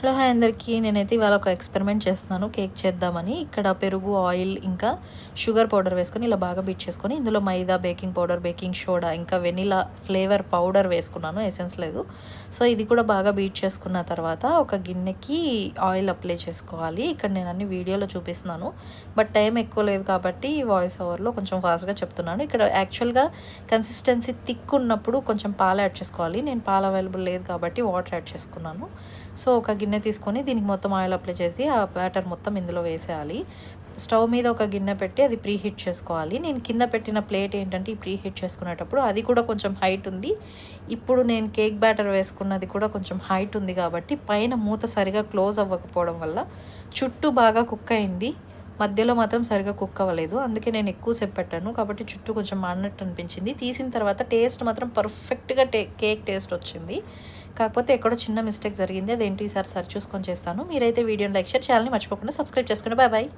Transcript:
Hello hi అందరికీ. నేనైతే ఇవాళ ఒక ఎక్స్పెరిమెంట్ చేస్తున్నాను కేక్ చేద్దామని. ఇక్కడ పెరుగు, ఆయిల్ ఇంకా షుగర్ పౌడర్ వేసుకొని ఇలా బాగా బీట్ చేసుకొని ఇందులో మైదా, బేకింగ్ పౌడర్, బేకింగ్ సోడా ఇంకా వెనిలా ఫ్లేవర్ పౌడర్ వేసుకున్నాను, ఎసెన్స్ లేదు. సో ఇది కూడా బాగా బీట్ చేసుకున్న తర్వాత ఒక గిన్నెకి ఆయిల్ అప్లై చేసుకోవాలి. ఇక్కడ నేను అన్ని వీడియోలో చూపిస్తున్నాను, బట్ టైం ఎక్కువ లేదు కాబట్టి వాయిస్ ఓవర్లో కొంచెం ఫాస్ట్గా చెప్తున్నాను. ఇక్కడ యాక్చువల్గా కన్సిస్టెన్సీ థిక్ ఉన్నప్పుడు కొంచెం పాలు యాడ్ చేసుకోవాలి. నేను పాలు అవైలబుల్ లేదు కాబట్టి వాటర్ యాడ్ చేసుకున్నాను. సో ఒక గిన్నె తీసుకొని దీనికి మొత్తం ఆయిల్ అప్లై చేసి ఆ బ్యాటర్ మొత్తం ఇందులో వేసేయాలి. స్టవ్ మీద ఒక గిన్నె పెట్టి అది ప్రీ హీట్ చేసుకోవాలి. నేను కింద పెట్టిన ప్లేట్ ఏంటంటే ఈ ప్రీ హీట్ చేసుకునేటప్పుడు అది కూడా కొంచెం హైట్ ఉంది. ఇప్పుడు నేను కేక్ బ్యాటర్ వేసుకున్నది కూడా కొంచెం హైట్ ఉంది కాబట్టి పైన మూత సరిగా క్లోజ్ అవ్వకపోవడం వల్ల చుట్టూ బాగా కుక్ అయింది, మధ్యలో మాత్రం సరిగా కుక్ అవ్వలేదు. అందుకే నేను ఎక్కువసేపు పెట్టాను కాబట్టి చుట్టూ కొంచెం మాడినట్టు అనిపించింది. తీసిన తర్వాత టేస్ట్ మాత్రం పర్ఫెక్ట్గా కేక్ టేస్ట్ వచ్చింది. కాకపోతే ఎక్కడో చిన్న మిస్టేక్ జరిగింది, అదేంటి ఈసారి సరి చూసుకొని చేస్తాను. మీరైతే వీడియోని లైక్ షేర్, ఛానల్ని మర్చిపోకుండా సబ్స్క్రైబ్ చేసుకోండి. Bye bye.